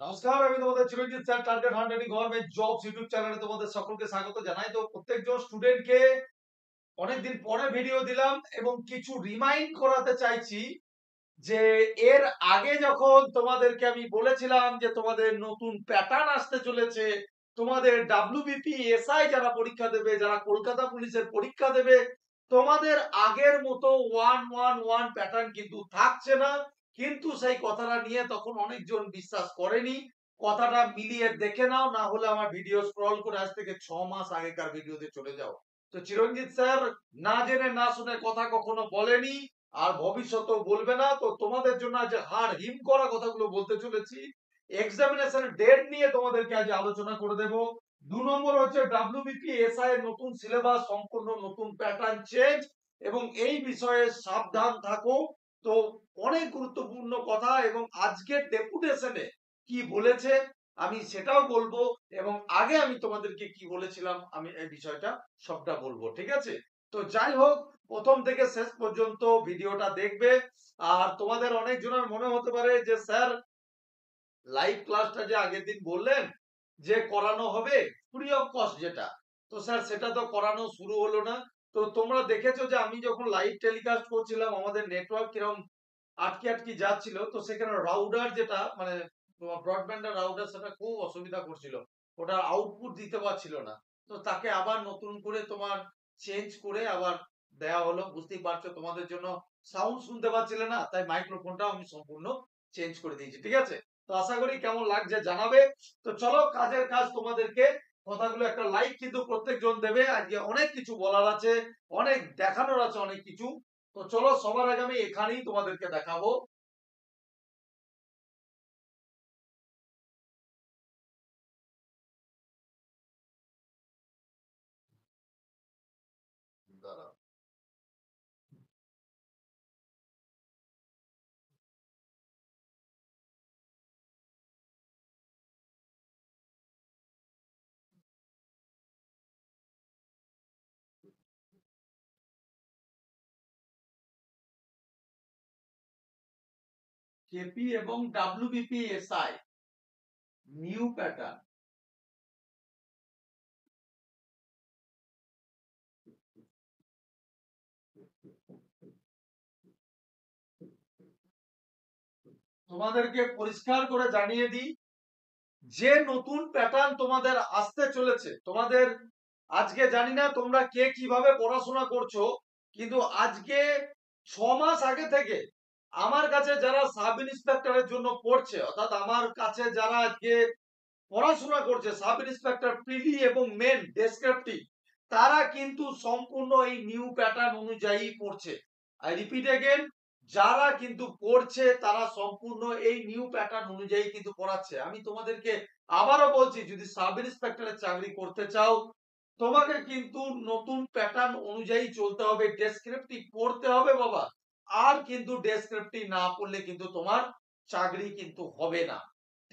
নমস্কার, আমি তোমাদের চিরঞ্জিত sir. Target হান্ড্রেডিং government jobs YouTube চ্যানেলে তোমাদের সকলকে স্বাগত জানাই। তো প্রত্যেকজন স্টুডেন্টকে অনেকদিন পরে ভিডিও দিলাম এবং কিছু রিমাইন্ড করাতে চাইছি যে এর আগে যখন তোমাদেরকে আমি বলেছিলাম যে তোমাদের নতুন প্যাটার্ন আসতে চলেছে, তোমাদের ডাব্লিউবিপি এসআই যারা পরীক্ষা দেবে, যারা কলকাতা পুলিশের পরীক্ষা দেবে, তোমাদের আগের মতো 1-1-1 প্যাটার্ন কিন্তু থাকছে না। কিন্তু সেই কথাটা নিয়ে তখন অনেকজন বিশ্বাস করেনি। কথাটা মিলিয়ে দেখে নাও, না হলে আমার ভিডিও স্ক্রল করে আজ থেকে 6 মাস আগেকার ভিডিওতে চলে যাও। তো চিরঞ্জিত স্যার না জেনে না শুনে কথা কখনো বলেনি, আর ভবিষ্যতেও বলবে না। তো তোমাদের জন্য আজ হাড় হিম করা কথাগুলো বলতে চলেছি। এক্সামিনেশনের ডেট নিয়ে তোমাদেরকে আজ আলোচনা করে দেব। 2 নম্বর হচ্ছে ডাব্লিউবিপি এসআই এর নতুন সিলেবাস, সম্পূর্ণ নতুন প্যাটার্ন চেঞ্জ, এবং এই বিষয়ে সাবধান থাকো। তো অনেক গুরুত্বপূর্ণ কথা, এবং আজকের ডেপুটেশনে কি বলেছে আমি সেটাও বলবো, এবং আগে আমি তোমাদেরকে কি বলেছিলাম আমি এই বিষয়টা সবটা বলবো। ঠিক আছে? তো যাই হোক, প্রথম থেকে শেষ পর্যন্ত ভিডিওটা দেখবে। আর তোমাদের অনেক জনের মনে হতে পারে যে স্যার লাইভ ক্লাসটা যে আগের দিন বললেন যে করানো হবে ফ্রি অফ কস্ট, যেটা, তো স্যার সেটা তো করানো শুরু হলো না। তো তোমরা দেখেছো যে আমি যখন লাইভ টেলিকাস্ট করছিলাম আমাদের নেটওয়ার্ক কিরকম আটকে আটকে যাচ্ছিল। তো সেখানে রাউটার যেটা মানে ব্রডব্যান্ডের রাউটার, সেটা খুব অসুবিধা করছিল, ওটা আউটপুট দিতে পারছিল না। তো তাকে আবার নতুন করে তোমার চেঞ্জ করে আবার দেয়া হলো। বুঝতেই পারছো তোমাদের জন্য সাউন্ড শুনতে পাচ্ছিলে না, তাই মাইক্রোফোনটাও আমি সম্পূর্ণ চেঞ্জ করে দিয়েছি। ঠিক আছে? তো আশা করি কেমন লাগছে জানাবে। তো চলো, কাজের কাজ, তোমাদেরকে কথাগুলো একটা লাইক কিন্তু প্রত্যেকজন দেবে। আজকে অনেক কিছু বলার আছে, অনেক দেখানোর আছে, অনেক কিছু। তো চলো, সবার আগে আমি এখানেই তোমাদেরকে দেখাবো। দাঁড়াও। কেপি এবং ডাব্লিউবিপি এসআই নিউ প্যাটার্ন। তোমাদেরকে পরিষ্কার করে জানিয়ে দিই যে নতুন প্যাটার্ন তোমাদের আসতে চলেছে। তোমাদের আজকে জানি না তোমরা কে কিভাবে পড়াশোনা করছো, কিন্তু আজকে 6 মাস আগে থেকে আমার কাছে যারা সাব ইন্সপেক্টরের জন্য পড়ছে, অর্থাৎ আমার কাছে যারা আজকে পড়াশোনা করছে সাব ইন্সপেক্টর প্রিলি এবং মেন ডেসক্রিপটিভ, তারা কিন্তু সম্পূর্ণ এই নিউ প্যাটার্ন অনুযায়ী পড়ছে। আই রিপিট এগেন, যারা কিন্তু পড়ছে তারা সম্পূর্ণ এই নিউ প্যাটার্ন অনুযায়ী কিন্তু পড়াচ্ছে। আমি তোমাদেরকে আবারও বলছি, যদি সাব ইন্সপেক্টরের চাকরি করতে চাও, তোমাকে কিন্তু নতুন প্যাটার্ন অনুযায়ী চলতে হবে, ডেসক্রিপটিভ পড়তে হবে বাবা। আর কিন্তু ডেসক্রিপটিভ না পড়লে কিন্তু তোমার চাকরি কিন্তু হবে না।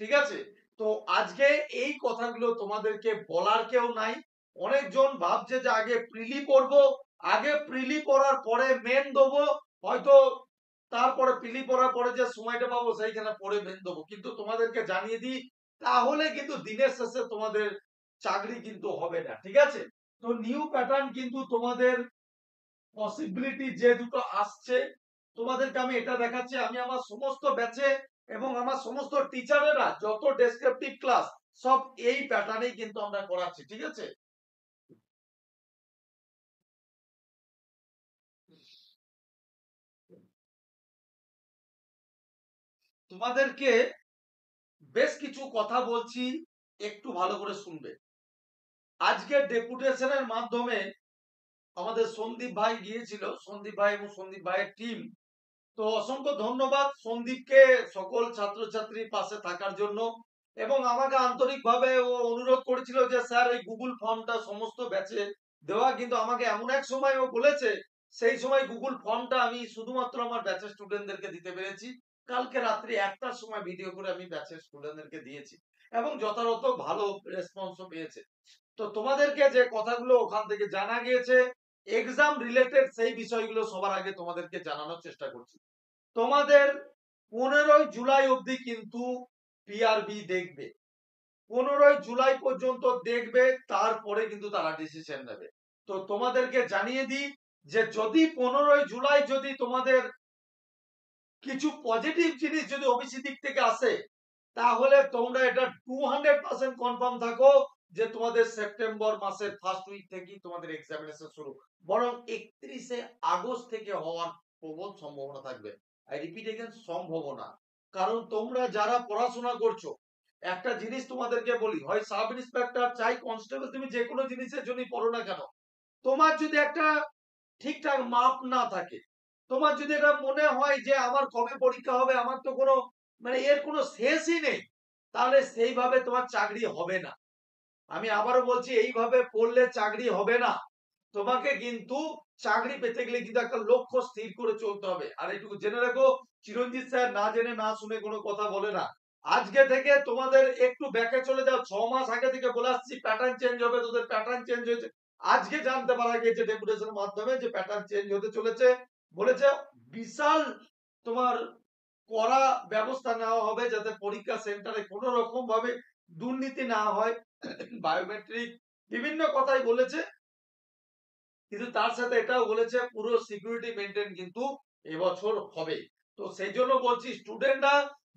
ঠিক আছে? তো আজকে এই কথাগুলো তোমাদেরকে বলার কেউ নাই। অনেকজন ভাবছে যে আগে প্রিলি পড়বো, আগে প্রিলি পড়ার পরে মেন দেবো, হয়তো তারপরে প্রিলি পড়ার পরে যে সময়টা পাবো সেইখানে পড়ে মেন দেবো। কিন্তু তোমাদেরকে জানিয়ে দিই, তাহলে কিন্তু দিনের শেষে তোমাদের চাকরি কিন্তু হবে না। ঠিক আছে? তো নিউ প্যাটার্ন কিন্তু তোমাদের পসিবিলিটি যে দুটো আসছে, তোমাদেরকে আমি এটা দেখাচ্ছি। আমি আমার সমস্ত ব্যাচে এবং আমার সমস্ত টিচারেরা যত ডেসক্রিপটিভ ক্লাস, সব এই প্যাটার্নেই কিন্তু আমরা করাচ্ছি। ঠিক আছে? তোমাদেরকে বেশ কিছু কথা বলছি, একটু ভালো করে শুনবে। আজকে ডেপুটেশনের মাধ্যমে আমাদের সন্দীপ ভাই গিয়েছিল, সন্দীপ ভাই এবং সন্দীপ ভাইয়ের টিম। তো অসংখ্য ধন্যবাদ সন্দীপকে সকল ছাত্রছাত্রীর পাশে থাকার জন্য। এবং আমাকে আন্তরিকভাবে ও অনুরোধ করেছিল যে স্যার এই গুগল ফর্মটা সমস্ত ব্যাচে দেওয়া, কিন্তু আমাকে এমন এক সময় ও বলেছে, সেই সময় গুগল ফর্মটা আমি শুধুমাত্র আমার ব্যাচের স্টুডেন্টদেরকে দিতে পেরেছি। কালকে রাত্রি 1টার সময় ভিডিও করে আমি ব্যাচের স্টুডেন্টদেরকে দিয়েছি, এবং যথাযথ ভালো রেসপন্সও পেয়েছে। তো তোমাদেরকে যে কথাগুলো ওখান থেকে জানা গিয়েছে এক্সাম রিলেটেড, সেই বিষয়গুলো সবার আগে তোমাদেরকে জানানোর চেষ্টা করছি। তোমাদের 15ই জুলাই অবধি কিন্তু পিআরবি দেখবে, 15 জুলাই পর্যন্ত দেখবে, তারপরে কিন্তু তারা ডিসিশন নেবে। তো তোমাদেরকে জানিয়ে দিই যে যদি 15 জুলাই যদি তোমাদের কিছু পজিটিভ জিনিস যদি ওবিসি দিক থেকে আসে, তাহলে তোমরা এটা 200% কনফার্ম থাকো যে তোমাদের সেপ্টেম্বর মাসের ফার্স্ট উইক থেকেই তোমাদের এক্সামিনেশন শুরু, বরং 31শে আগস্ট থেকে হওয়ার প্রবল সম্ভাবনা থাকবে। আই রিপিট এগেন, সম্ভাবনা। কারণ তোমরা যারা পড়াশোনা করছো, একটা জিনিস তোমাদেরকে বলি, হয় সাব ইন্সপেক্টর চাই কনস্টেবল, তুমি যে কোনো জিনিসের জন্য পড়ো না কেন, তোমার যদি একটা ঠিকঠাক মাপ না থাকে, তোমার যদি এটা মনে হয় যে আমার কবে পরীক্ষা হবে, আমার তো কোনো মানে এর কোনো শেষই নেই, তাহলে সেইভাবে তোমার চাকরি হবে না। আমি আবারও বলছি, এইভাবে পড়লে চাকরি হবে না। তোমাকে কিন্তু চাকরি পেতে গেলে কিন্তু একটা লক্ষ্য স্থির করে চলতে হবে। আর এইটুকু জেনে রাখো, চিরঞ্জিত স্যার না জেনে না শুনে কোনো কথা বলে না। আজকে থেকে তোমাদের একটু ব্যাকে চলে যাও, 6 মাস আগে থেকে বলে আসছি প্যাটার্ন চেঞ্জ হবে, তোদের প্যাটার্ন চেঞ্জ হয়েছে। আজকে জানতে পারা গেছে ডেপুটেশনের মাধ্যমে যে প্যাটার্ন চেঞ্জ হতে চলেছে। বলেছে বিশাল তোমার কড়া ব্যবস্থা নেওয়া হবে যাতে পরীক্ষা সেন্টারে কোনো রকম ভাবে দুর্নীতি না হয়, বায়োমেট্রিক বিভিন্ন কথাই বলেছে। কিন্তু তার সাথে এটাও বলেছে পুরো সিকিউরিটি মেনটেন কিন্তু এবছর হবে। তো সেই জন্য বলছি স্টুডেন্টরা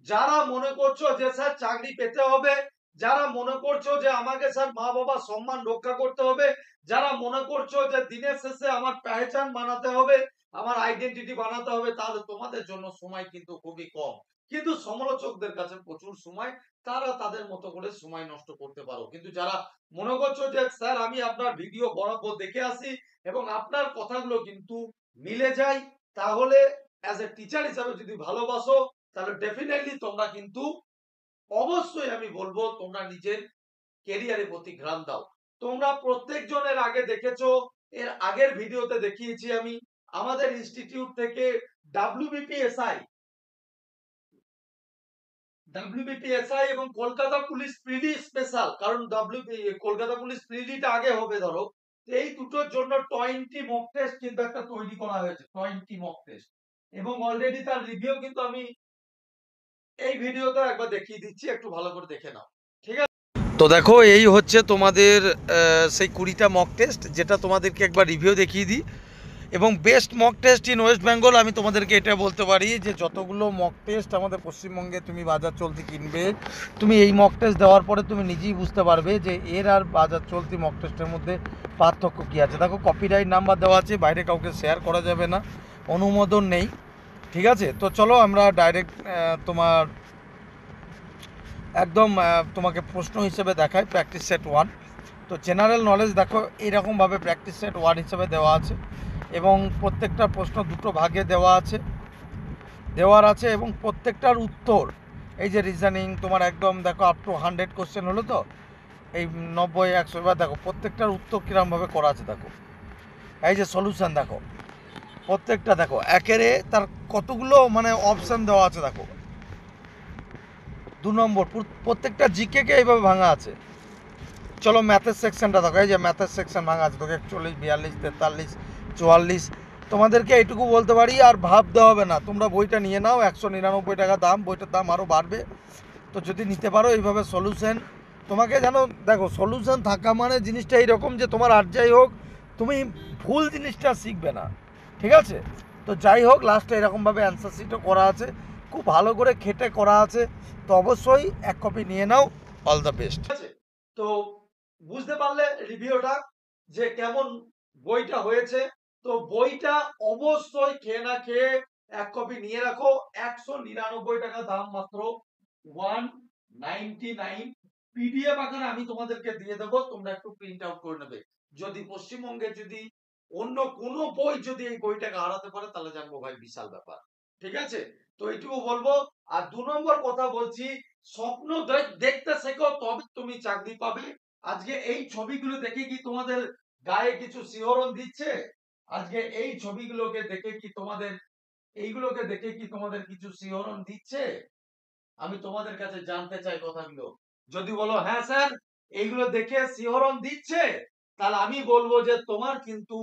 যারা মনে করছো যে স্যার চাকরি পেতে হবে, যারা মনে করছো যে আমাকে স্যার মা বাবার সম্মান রক্ষা করতে হবে, যারা মনে করছো যে দিনের শেষে আমার পেহচান বানাতে হবে, আমার আইডেন্টিটি বানাতে হবে, তাহলে তোমাদের জন্য সময় কিন্তু খুবই কম। কিন্তু সমালোচকদের কাছে প্রচুর সময়, তারা তাদের মতো করে সময় নষ্ট করতে পারো। কিন্তু যারা মনে করছো যে স্যার আমি আপনার ভিডিও বরাবর দেখে আসি এবং আপনার কথাগুলো কিন্তু মিলে যায়, তাহলে অ্যাজ এ টিচার হিসাবে যদি ভালোবাসো, তাহলে ডেফিনেটলি তোমরা কিন্তু অবশ্যই আমি বলবো তোমরা নিজের ক্যারিয়ারের প্রতি ঘ্রাণ দাও। তোমরা প্রত্যেকজনের আগে দেখেছো, এর আগের ভিডিওতে দেখিয়েছি আমি, আমাদের ইনস্টিটিউট থেকে ডাব্লিউবিপিএসআই এবং কলকাতা পুলিশ পিডি স্পেশাল, কারণ কলকাতা পুলিশ পিডিটা আগে হবে ধরো, এই দুটোর জন্য 20 মক টেস্ট কিন্তু একটা তৈরি করা হয়েছে, 20 মক টেস্ট, এবং অলরেডি তার রিভিউ কিন্তু আমি এই ভিডিওতে একবার দেখিয়ে দিচ্ছি, একটু ভালো করে দেখে নাও। ঠিক আছে, তো দেখো এই হচ্ছে তোমাদের সেই 20টা মক টেস্ট, যেটা তোমাদেরকে একবার রিভিউ দেখিয়ে দিই। এবং best mock test in West Bengal, আমি তোমাদেরকে এটা বলতে পারি যে যতগুলো মক টেস্ট আমাদের পশ্চিমবঙ্গে তুমি বাজার চলতি কিনবে, তুমি এই মক টেস্ট দেওয়ার পরে তুমি নিজেই বুঝতে পারবে যে এর আর বাজার চলতি মক টেস্টের মধ্যে পার্থক্য কী আছে। দেখো কপিরাইট নাম্বার দেওয়া আছে, বাইরে কাউকে শেয়ার করা যাবে না, অনুমোদন নেই। ঠিক আছে, তো চলো আমরা ডাইরেক্ট তোমার একদম তোমাকে প্রশ্ন হিসেবে দেখাই প্র্যাকটিস সেট 1। তো জেনারেল নলেজ দেখো এইরকমভাবে প্র্যাকটিস সেট 1 হিসেবে দেওয়া আছে, এবং প্রত্যেকটা প্রশ্ন দুটো ভাগে দেওয়ার আছে এবং প্রত্যেকটার উত্তর, এই যে রিজনিং তোমার একদম দেখো আপ টু 100 কোশ্চেন হলো, তো এই 90 100, এবার দেখো প্রত্যেকটার উত্তর কীরকমভাবে করা আছে। দেখো এই যে সলিউশন, দেখো প্রত্যেকটা দেখো একেরে তার কতগুলো মানে অপশান দেওয়া আছে। দেখো 2 নম্বর প্রত্যেকটা জিকেকে এইভাবে ভাঙা আছে। চলো ম্যাথের সেকশনটা দেখো, এই যে ম্যাথের সেকশন ভাঙা আছে, তোকে 41 42 43 44। তোমাদেরকে এইটুকু বলতে পারি, আর ভাবতে হবে না, তোমরা বইটা নিয়ে নাও, 199 টাকা দাম, বইটার দাম আরও বাড়বে। তো যদি নিতে পারো এইভাবে সলিউশন, তোমাকে যেন দেখো সলিউশন থাকা মানে জিনিসটা এইরকম যে তোমার আর যাই হোক তুমি ভুল জিনিসটা শিখবে না। ঠিক আছে, তো যাই হোক লাস্টে এরকমভাবে অ্যান্সার শিটও করা আছে, খুব ভালো করে খেটে করা আছে। তো অবশ্যই এক কপি নিয়ে নাও, অল দ্য বেস্ট। তো বুঝতে পারলে রিভিউটা যে কেমন বইটা হয়েছে। তো বইটা অবশ্যই খেয়ে না খেয়ে এক কপি নিয়ে রাখো, 199 টাকা দাম মাত্র, 199। পিডিএফ আকারে আমি তোমাদেরকে দিয়ে দেবো, তোমরা একটু প্রিন্ট আউট করে নেবে। যদি পশ্চিমবঙ্গে যদি অন্য কোনো বই যদি এই বইটাকে হারাতে পারে, তাহলে জানবো ভাই বিশাল ব্যাপার। ঠিক আছে, তো এইটুকু বলবো। আর 2 নম্বর কথা বলছি, স্বপ্ন দেখতে শেখো, তবে তুমি চাকরি পাবে। আজকে এই ছবিগুলো দেখে কি তোমাদের গায়ে কিছু শিহরণ দিচ্ছে? আজকে এই ছবিগুলোকে দেখে কি তোমাদের, এইগুলোকে দেখে কি তোমাদের কিছু শিহরণ দিচ্ছে? আমি তোমাদের কাছে জানতে চাই কথাগুলো। যদি বলো হ্যাঁ স্যার এইগুলো দেখে শিহরণ দিচ্ছে, তাহলে আমি বলবো যে তোমার কিন্তু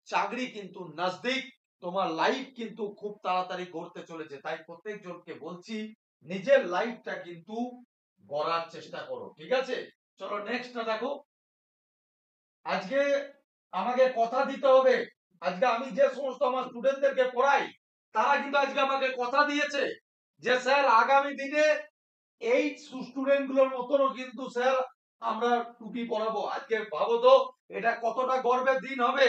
চাকরি কিন্তু নজদিক, তোমার লাইফ কিন্তু খুব তাড়াতাড়ি গড়তে চলেছে। তাই প্রত্যেকজনকে বলছি নিজের লাইফটা কিন্তু গড়ার চেষ্টা করো, ঠিক আছে? চলো নেক্সটটা দেখো। আজকে আমাকে কথা দিতে হবে, আজকে আমি যে সমস্ত আমার স্টুডেন্টদেরকে পড়াই তারা কিন্তু আজকে আমাকে কথা দিয়েছে যে স্যার আগামী দিনে এই স্টুডেন্ট গুলোর মতনও কিন্তু স্যার আমরা টুপি পরাবো। আজকে ভাবো তো এটা কতটা গর্বের দিন হবে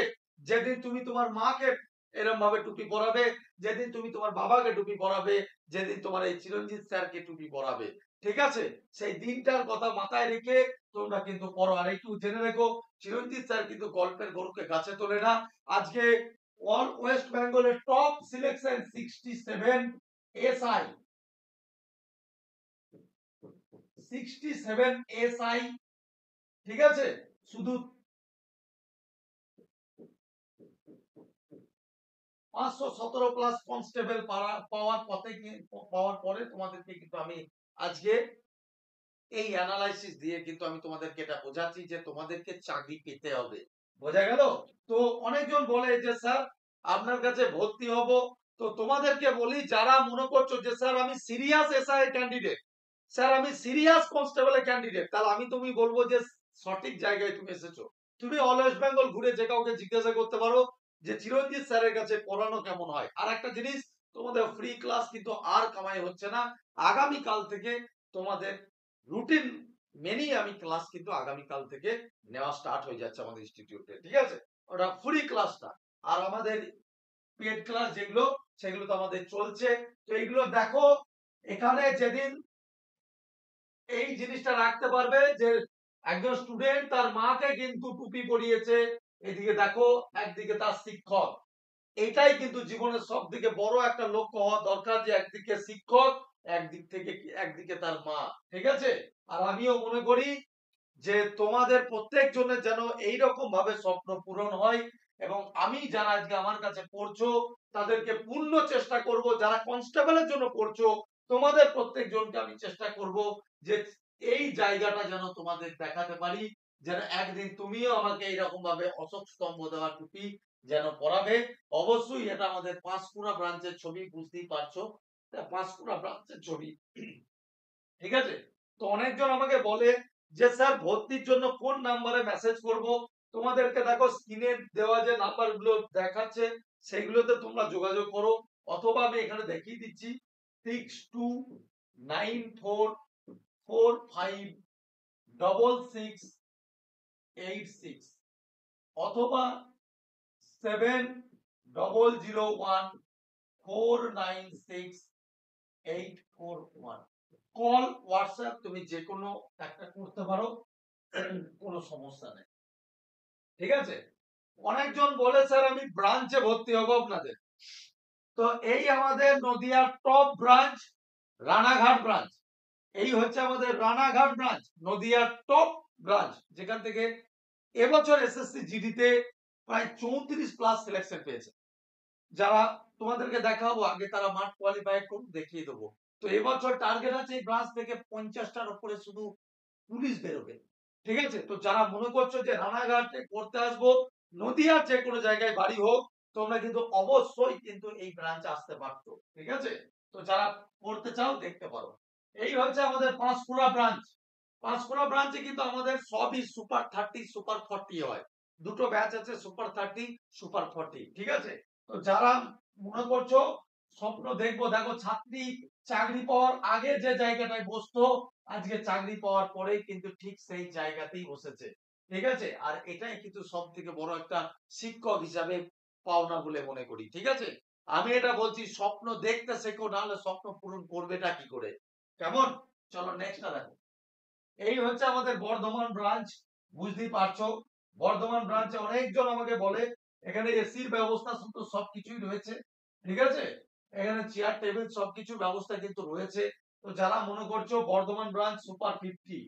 যেদিন তুমি তোমার মাকে এরকম ভাবে টুপি পরাবে, যেদিন তুমি তোমার বাবাকে টুপি পরাবে, যেদিন তোমার এই চিরঞ্জিত স্যারকে টুপি পরাবে, ঠিক আছে? সেই দিনটার কথা মাথায় রেখে তোমরা কিন্তু পড়ো। আর একটু জেনে রেখো, চিরঞ্জিত স্যার কিন্তু গল্পের গরুকে গাছে তোলে না। আজকে অল ওয়েস্ট বেঙ্গলের টপ সিলেকশন 67 এসআই 67 এসআই, ঠিক আছে? শুধু 517 প্লাস কনস্টেবল পাওয়ার পথে পাওয়ার পরে তোমাদেরকে কিন্তু আমি আজকে এই অ্যানালাইসিস দিয়ে কিন্তু আমি তোমাদেরকে এটা বোঝাচ্ছি যে তোমাদেরকে চাকরি পেতে হবে। বোঝা গেল? তো অনেকজন বলে যে স্যার আপনার কাছে ভর্তি হব। তো তোমাদেরকে বলি যারা মনে করছো যে স্যার আমি সিরিয়াস এসআই ক্যান্ডিডেট, স্যার আমি সিরিয়াস কনস্টেবলের ক্যান্ডিডেট, তাহলে আমি তুমি বলবো যে সঠিক জায়গায় তুমি এসেছো। তুমি অল ওয়েস্ট বেঙ্গল ঘুরে যে কাউকে জিজ্ঞাসা করতে পারো যে চিরঞ্জিত স্যারের কাছে পড়ানো কেমন হয়। আর একটা জিনিস, তোমাদের ফ্রি ক্লাস কিন্তু আর কামাই হচ্ছে না। আগামী কাল থেকে তোমাদের রুটিন মেনেই আমি ক্লাস কিন্তু আগামী কাল থেকে নেওয়া স্টার্ট হয়ে যাচ্ছে আমাদের ইনস্টিটিউটে, ঠিক আছে? ওটা ফ্রি ক্লাসটা। আর আমাদের পেড ক্লাস যেগুলো সেগুলো তো আমাদের চলছে। তো এইগুলো দেখো, এখানে যেদিন এই জিনিসটা রাখতে পারবে যে একজন স্টুডেন্ট তার মাকে কিন্তু টুপি পরিয়েছে, এদিকে দেখো একদিকে তার শিক্ষক, এটাই কিন্তু জীবনের সব থেকে বড় একটা লক্ষ্য হওয়া দরকার যে একদিকে শিক্ষক, একদিকে তার মা, ঠিক আছে? আর আমিও মনে করি যে তোমাদের প্রত্যেকজনের যেন এইরকম ভাবে স্বপ্ন পূরণ হয়। এবং আমি যারা আজকে আমার কাছে পড়ছো তাদেরকে পূর্ণ চেষ্টা করব, যারা কনস্টেবলের জন্য পড়ছো তোমাদের প্রত্যেকজনকে আমি চেষ্টা করব যে এই জায়গাটা যেন তোমাদের দেখাতে পারি, যেন একদিন তুমিও আমাকে এইরকম ভাবে অশোক স্তম্ভ দেওয়া টুপি যেন পরাবে। অবশ্যই এটা আমাদের পাঁশকুড়া ব্রাঞ্চের ছবি, বুঝতেই পারছো এটা পাঁশকুড়া ব্রাঞ্চের ছবি, ঠিক আছে? তো অনেকজন আমাকে বলে যে স্যার ভর্তির জন্য কোন নাম্বারে মেসেজ করব। তোমাদেরকে দেখো স্ক্রিনে দেওয়া যে নাম্বারগুলো দেখাচ্ছে সেইগুলোতে তোমরা যোগাযোগ করো, অথবা আমি এখানে দেখিয়ে দিচ্ছি 6294456686 অথবা 7001496841। কল, হোয়াটসঅ্যাপ তুমি যে কোনো একটা করতে পারো, কোনো সমস্যা নেই, ঠিক আছে? অনেকজন বলে স্যার আমি ব্রাঞ্চে ভর্তি হব আপনাদের। তো এই আমাদের নদিয়ার টপ ব্রাঞ্চ রানাঘাট ব্রাঞ্চ, এই হচ্ছে আমাদের রানাঘাট ব্রাঞ্চ, নদিয়ার টপ ব্রাঞ্চ, যেখান থেকে এবছর এসএসসি জিডিতে প্রায় 34 প্লাস সিলেকশন পেয়েছে। যারা তোমাদেরকে দেখাবো আগে তারা মাঠ কোয়ালিফাই করুন, দেখিয়ে দেবো। তো এবছর টার্গেট আছে এই ব্রাঞ্চ থেকে 50টার উপরে শুধু পুলিশ বেরোবে, ঠিক আছে? তো যারা মনে করছো যে রানাঘাটে করতে আসবো, নদিয়ার যে কোনো জায়গায় বাড়ি হোক, তোমরা কিন্তু অবশ্যই কিন্তু এই ব্রাঞ্চে আসতে পারছো, ঠিক আছে? তো যারা পড়তে চাও দেখতে পারো। এই হচ্ছে আমাদের পাঁশকুড়া ব্রাঞ্চ। পাঁশকুড়া ব্রাঞ্চে কিন্তু আমাদের সবই সুপার 30 সুপার 40 হয়। দুটো ব্যাচ আছে, সুপার 30 সুপার 40, ঠিক আছে? তো যারা মনে করছো স্বপ্ন দেখবো, দেখো ছাত্রী চাকরি পাওয়ার আগে যে জায়গাটায় বসতো আজকে চাকরি পাওয়ার পরেই কিন্তু ঠিক সেই জায়গাতেই বসেছে, ঠিক আছে? আর এটাই কিন্তু সব থেকে বড় একটা শিক্ষক হিসাবে পাওনা বলে মনে করি, ঠিক আছে? আমি এটা বলছি স্বপ্ন দেখতে শেখো, নাহলে স্বপ্ন পূরণ করবেটা কি করে? কেমন? চলো নেক্সটটা দেখো। এই হচ্ছে আমাদের বর্ধমান ব্রাঞ্চ, বুঝতেই পারছো বর্ধমান ব্রাঞ্চে অনেকজন আমাকে বলে এখানে এসির ব্যবস্থা শুধু সবকিছুই রয়েছে, ঠিক আছে? এখানে চেয়ার টেবিল সবকিছুর ব্যবস্থা কিন্তু রয়েছে। তো যারা মনে করছো বর্ধমান ব্রাঞ্চ সুপার 50,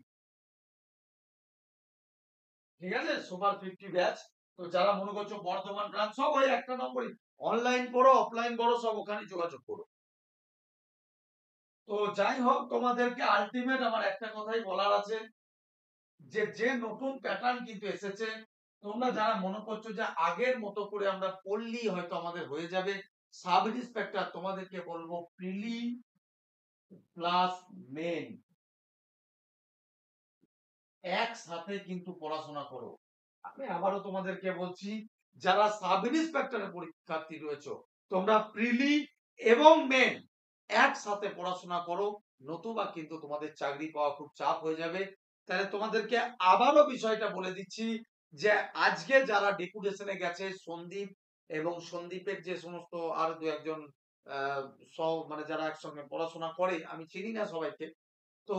ঠিক আছে, সুপার 50 ব্যাচ, তো যারা মনে করছো বর্ধমান ব্রাঞ্চ সব ওই একটা নম্বরই, অনলাইন করো অফলাইন করো সব ওখানে যোগাযোগ করো। তো যাই হোক, তোমাদেরকে আলটিমেট আমার একটা কথাই বলার আছে যে যে নতুন প্যাটার্ন কিন্তু এসেছে, তোমরা যারা মনে করছো যে আগের মতো করে আমরা পড়লেই হয়তো আমাদের হয়ে যাবে, সাব ইন্সপেক্টর তোমাদেরকে বলবো প্রিলি প্লাস মেন, একসাথে কিন্তু পড়াশোনা করো। আমি আবারও তোমাদেরকে বলছি, যারা সাব ইন্সপেক্টরের পরীক্ষার্থী রয়েছে, তোমরা প্রিলি এবং মেন একসাথে পড়াশোনা করো, নতুবা কিন্তু তোমাদের চাকরি পাওয়া খুব চাপ হয়ে যাবে। তাহলে তোমাদেরকে আবারও বিষয়টা বলে দিচ্ছি যে আজকে যারা ডেপুটেশনে গেছে, সন্দীপ এবং সন্দীপের যে সমস্ত আর দু একজন আহ, মানে যারা একসঙ্গে পড়াশোনা করে, আমি চিনি না সবাইকে। তো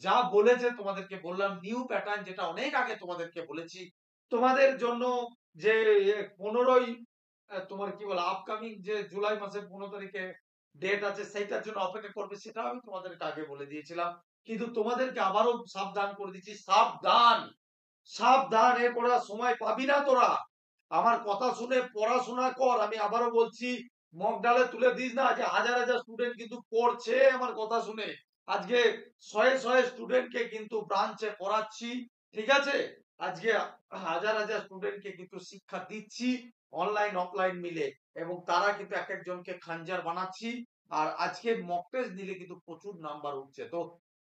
যা বলেছে তোমাদেরকে বললাম, নিউ প্যাটার্ন যেটা অনেক আগে তোমাদেরকে বলেছি, তোমাদের জন্য যে 15ই তোমার কি বলে আপকামিং যে জুলাই মাসের 15 তারিখে ডেট আছে, সেইটার জন্য অপেক্ষা করবে, সেটা আমি তোমাদেরকে আগে বলে দিয়েছিলাম। কিন্তু তোমাদেরকে আবারও সাবধান করে দিচ্ছি, সাবধান, সাবধান, এরপর আর সময় পাবি না তোরা। আমার কথা শুনে পড়াশোনা কর। আমি আবারও বলছি, মক ডালে তুলে দিস না যে হাজার হাজার স্টুডেন্ট কিন্তু পড়ছে আমার কথা শুনে। আজকে শয়ে শয়ে স্টুডেন্টকে কিন্তু ব্রাঞ্চে পড়াচ্ছি, ঠিক আছে? আজকে হাজার হাজার স্টুডেন্টকে কিন্তু শিক্ষা দিচ্ছি, অনলাইন অফলাইন মিলে, এবং তারা কিন্তু এক একজনকে খাঞ্জার বানাচ্ছি। আর আজকে মক টেস্ট দিলে কিন্তু প্রচুর নাম্বার উঠছে। তো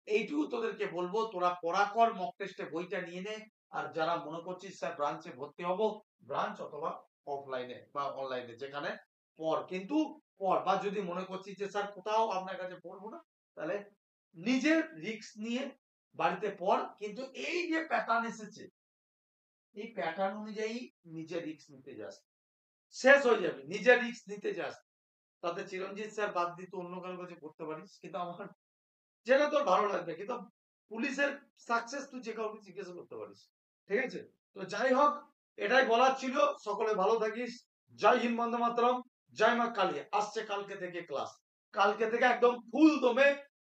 এইটুকু তোদেরকে বলবো, তোরা পড়া কর, মক টেস্টে বইটা নিয়ে নে। আর যারা মনে করছিস স্যার ব্রাঞ্চে ভর্তি হব, ব্রাঞ্চ অথবা অফলাইনে বা অনলাইনে যেখানে পড়, কিন্তু পড়। বা যদি মনে করছিস যে স্যার কোথাও আপনার কাছে পড়বো না, তাহলে নিজের রিস্ক নিয়ে বাড়িতে পড়। কিন্তু এই যে প্যাটার্ন এসেছে, এই প্যাটার্ন অনুযায়ী নিজের রিস্ক নিতে যাস, শেষ হয়ে যাবে। নিজের রিস্ক নিতে যাস, তাতে চিরঞ্জিত স্যার বাদ দিয়ে তো অন্য কারোর কাছে পড়তে পারিস, কিন্তু আমার যেটা তোর ভালো লাগবে। কিন্তু পুলিশের সাকসেস তুই যে কাউকে জিজ্ঞাসা করতে পারিস, ঠিক আছে? তো যাই হোক, এটাই বলার ছিল। সকলে ভালো থাকিস। জয় হিন্দ, বন্দে মাতরম, জয় মা কালী। আসছে কালকে থেকে ক্লাস, কালকে থেকে একদম ফুল দমে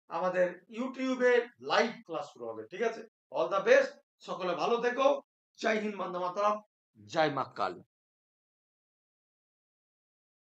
আমাদের ইউটিউবে লাইভ ক্লাস শুরু হবে, ঠিক আছে? অল দ্য বেস্ট, সকলে ভালো থেকো। জয় হিন্দ, বন্দে মাতরম, জয় মা কালী।